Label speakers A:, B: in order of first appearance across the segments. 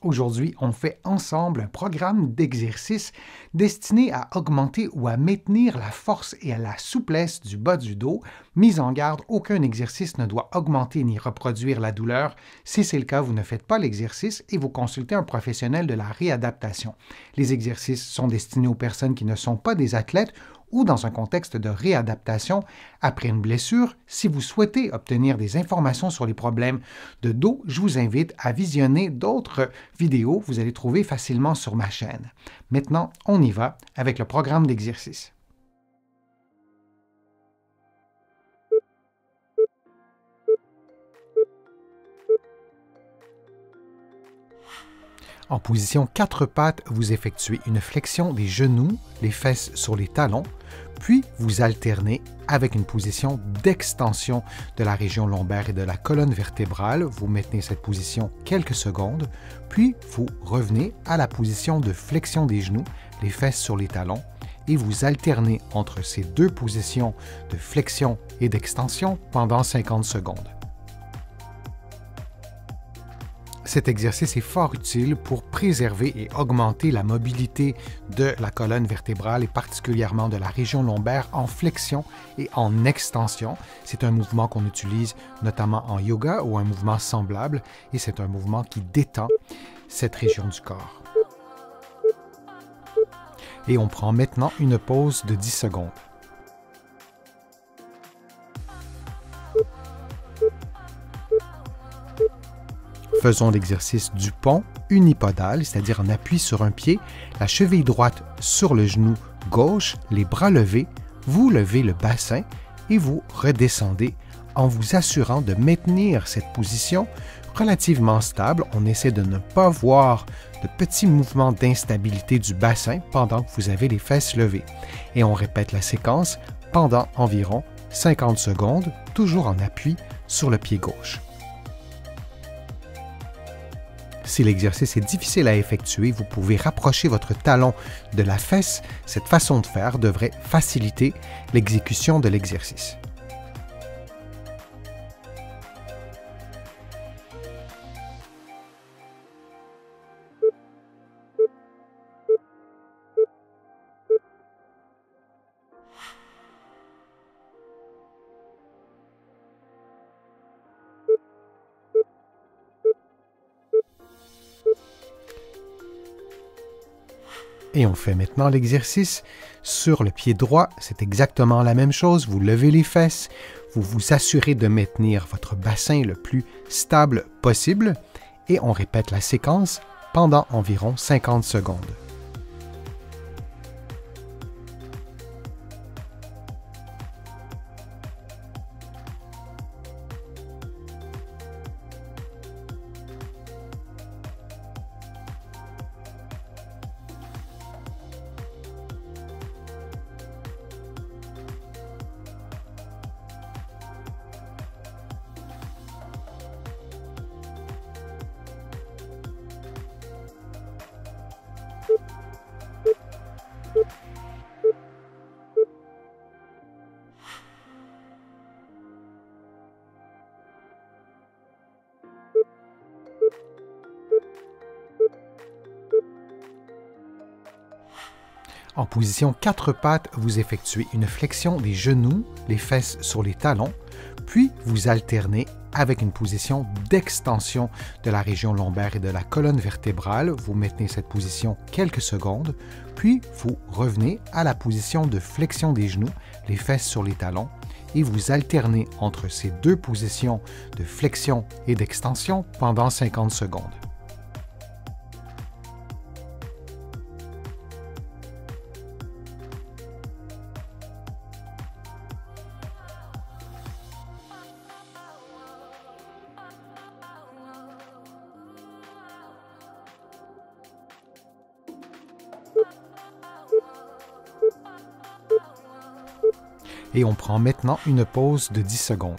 A: Aujourd'hui, on fait ensemble un programme d'exercice destiné à augmenter ou à maintenir la force et la souplesse du bas du dos. Mise en garde, aucun exercice ne doit augmenter ni reproduire la douleur. Si c'est le cas, vous ne faites pas l'exercice et vous consultez un professionnel de la réadaptation. Les exercices sont destinés aux personnes qui ne sont pas des athlètes ou dans un contexte de réadaptation après une blessure. Si vous souhaitez obtenir des informations sur les problèmes de dos, je vous invite à visionner d'autres vidéos que vous allez trouver facilement sur ma chaîne. Maintenant, on y va avec le programme d'exercice. En position 4 pattes, vous effectuez une flexion des genoux, les fesses sur les talons, puis vous alternez avec une position d'extension de la région lombaire et de la colonne vertébrale. Vous maintenez cette position quelques secondes, puis vous revenez à la position de flexion des genoux, les fesses sur les talons, et vous alternez entre ces deux positions de flexion et d'extension pendant 50 secondes. Cet exercice est fort utile pour préserver et augmenter la mobilité de la colonne vertébrale et particulièrement de la région lombaire en flexion et en extension. C'est un mouvement qu'on utilise notamment en yoga ou un mouvement semblable et c'est un mouvement qui détend cette région du corps. Et on prend maintenant une pause de 10 secondes. Faisons l'exercice du pont unipodal, c'est-à-dire en appui sur un pied, la cheville droite sur le genou gauche, les bras levés, vous levez le bassin et vous redescendez en vous assurant de maintenir cette position relativement stable. On essaie de ne pas voir de petits mouvements d'instabilité du bassin pendant que vous avez les fesses levées. Et on répète la séquence pendant environ 50 secondes, toujours en appui sur le pied gauche. Si l'exercice est difficile à effectuer, vous pouvez rapprocher votre talon de la fesse. Cette façon de faire devrait faciliter l'exécution de l'exercice. Et on fait maintenant l'exercice sur le pied droit. C'est exactement la même chose. Vous levez les fesses, vous vous assurez de maintenir votre bassin le plus stable possible et on répète la séquence pendant environ 50 secondes. En position 4 pattes, vous effectuez une flexion des genoux, les fesses sur les talons, puis vous alternez avec une position d'extension de la région lombaire et de la colonne vertébrale. Vous maintenez cette position quelques secondes, puis vous revenez à la position de flexion des genoux, les fesses sur les talons, et vous alternez entre ces deux positions de flexion et d'extension pendant 50 secondes. Et on prend maintenant une pause de 10 secondes.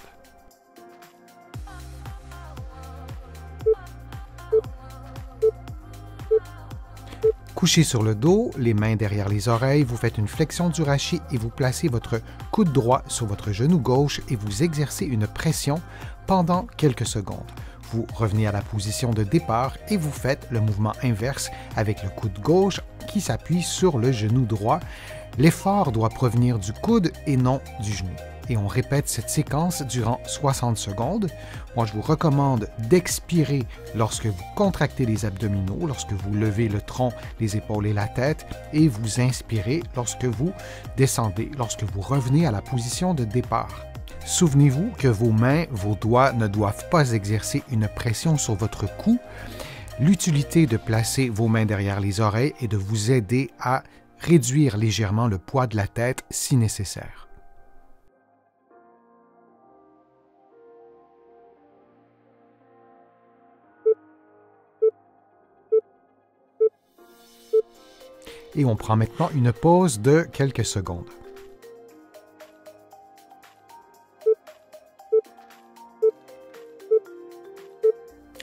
A: Couché sur le dos, les mains derrière les oreilles, vous faites une flexion du rachis et vous placez votre coude droit sur votre genou gauche et vous exercez une pression pendant quelques secondes. vous revenez à la position de départ et vous faites le mouvement inverse avec le coude gauche qui s'appuie sur le genou droit. L'effort doit provenir du coude et non du genou. Et on répète cette séquence durant 60 secondes. Moi, je vous recommande d'expirer lorsque vous contractez les abdominaux, lorsque vous levez le tronc, les épaules et la tête, et vous inspirez lorsque vous descendez, lorsque vous revenez à la position de départ. Souvenez-vous que vos mains, vos doigts ne doivent pas exercer une pression sur votre cou. L'utilité de placer vos mains derrière les oreilles est de vous aider à réduire légèrement le poids de la tête si nécessaire. Et on prend maintenant une pause de quelques secondes.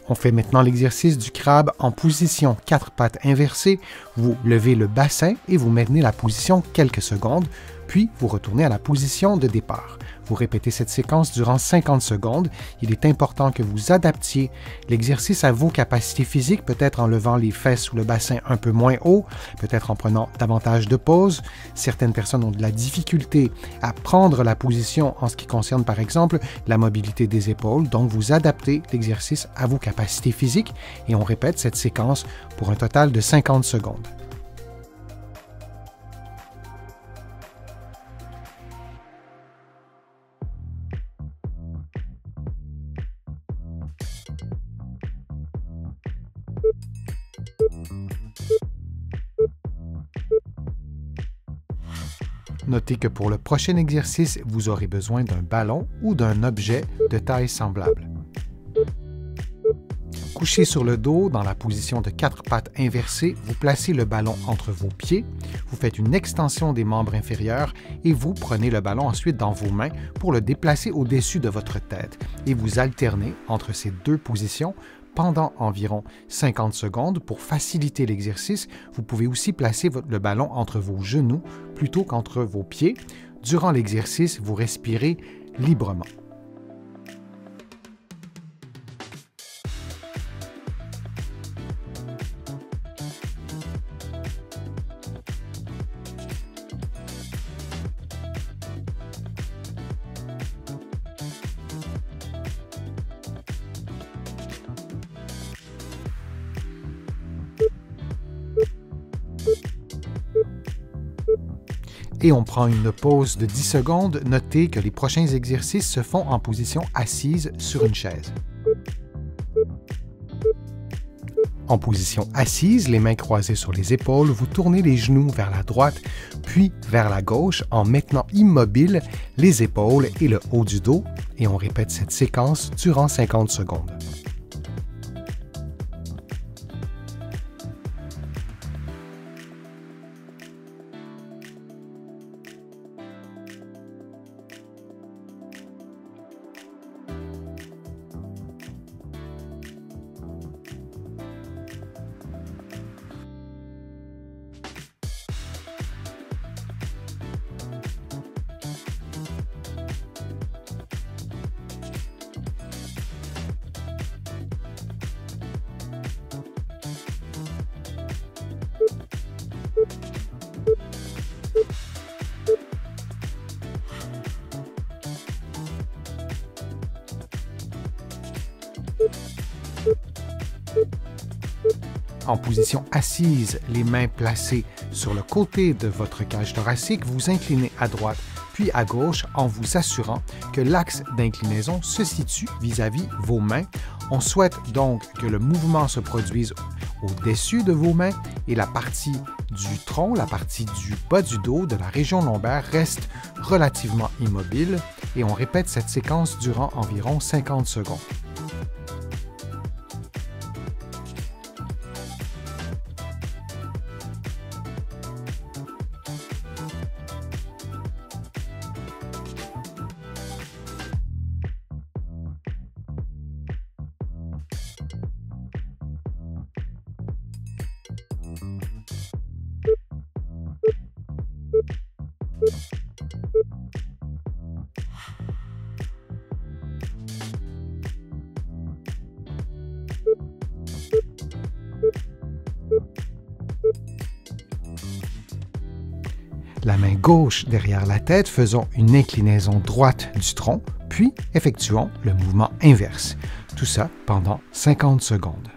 A: On fait maintenant l'exercice du crabe en position 4 pattes inversées. Vous levez le bassin et vous maintenez la position quelques secondes, puis vous retournez à la position de départ. Vous répétez cette séquence durant 50 secondes. Il est important que vous adaptiez l'exercice à vos capacités physiques, peut-être en levant les fesses ou le bassin un peu moins haut, peut-être en prenant davantage de pauses. Certaines personnes ont de la difficulté à prendre la position en ce qui concerne par exemple la mobilité des épaules, donc vous adaptez l'exercice à vos capacités physiques et on répète cette séquence pour un total de 50 secondes. Notez que pour le prochain exercice, vous aurez besoin d'un ballon ou d'un objet de taille semblable. Couché sur le dos, dans la position de 4 pattes inversées, vous placez le ballon entre vos pieds, vous faites une extension des membres inférieurs et vous prenez le ballon ensuite dans vos mains pour le déplacer au-dessus de votre tête et vous alternez entre ces deux positions pendant environ 50 secondes. Pour faciliter l'exercice, vous pouvez aussi placer le ballon entre vos genoux plutôt qu'entre vos pieds. Durant l'exercice, vous respirez librement. Et on prend une pause de 10 secondes. Notez que les prochains exercices se font en position assise sur une chaise. En position assise, les mains croisées sur les épaules, vous tournez les genoux vers la droite, puis vers la gauche en maintenant immobiles les épaules et le haut du dos. Et on répète cette séquence durant 50 secondes. En position assise, les mains placées sur le côté de votre cage thoracique, vous inclinez à droite puis à gauche en vous assurant que l'axe d'inclinaison se situe vis-à-vis vos mains. On souhaite donc que le mouvement se produise au-dessus de vos mains et la partie du tronc, la partie du bas du dos, de la région lombaire reste relativement immobile et on répète cette séquence durant environ 50 secondes. La main gauche derrière la tête, faisons une inclinaison droite du tronc, puis effectuons le mouvement inverse. Tout ça pendant 50 secondes.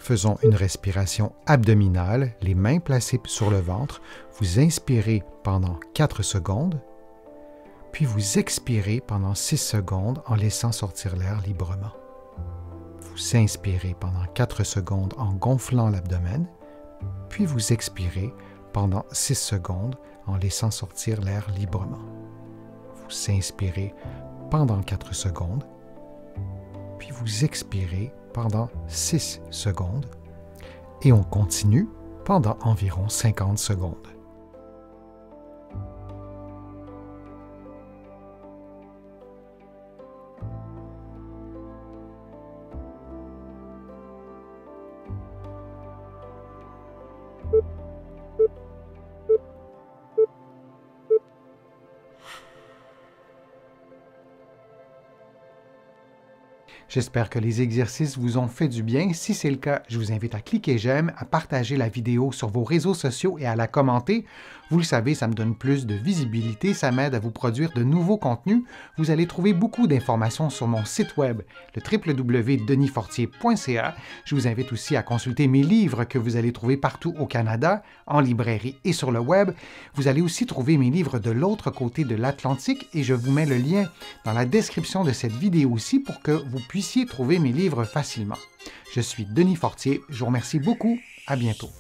A: Faisons une respiration abdominale, les mains placées sur le ventre. Vous inspirez pendant 4 secondes, puis vous expirez pendant 6 secondes en laissant sortir l'air librement. Vous inspirez pendant 4 secondes en gonflant l'abdomen, puis vous expirez pendant 6 secondes en laissant sortir l'air librement. Vous inspirez pendant 4 secondes, puis vous expirez pendant 6 secondes et on continue pendant environ 50 secondes. J'espère que les exercices vous ont fait du bien. Si c'est le cas, je vous invite à cliquer j'aime, à partager la vidéo sur vos réseaux sociaux et à la commenter. Vous le savez, ça me donne plus de visibilité, ça m'aide à vous produire de nouveaux contenus. Vous allez trouver beaucoup d'informations sur mon site web, le www.denisfortier.ca. Je vous invite aussi à consulter mes livres que vous allez trouver partout au Canada, en librairie et sur le web. Vous allez aussi trouver mes livres de l'autre côté de l'Atlantique et je vous mets le lien dans la description de cette vidéo aussi pour que vous puissiez trouver mes livres facilement. Je suis Denis Fortier, je vous remercie beaucoup, à bientôt.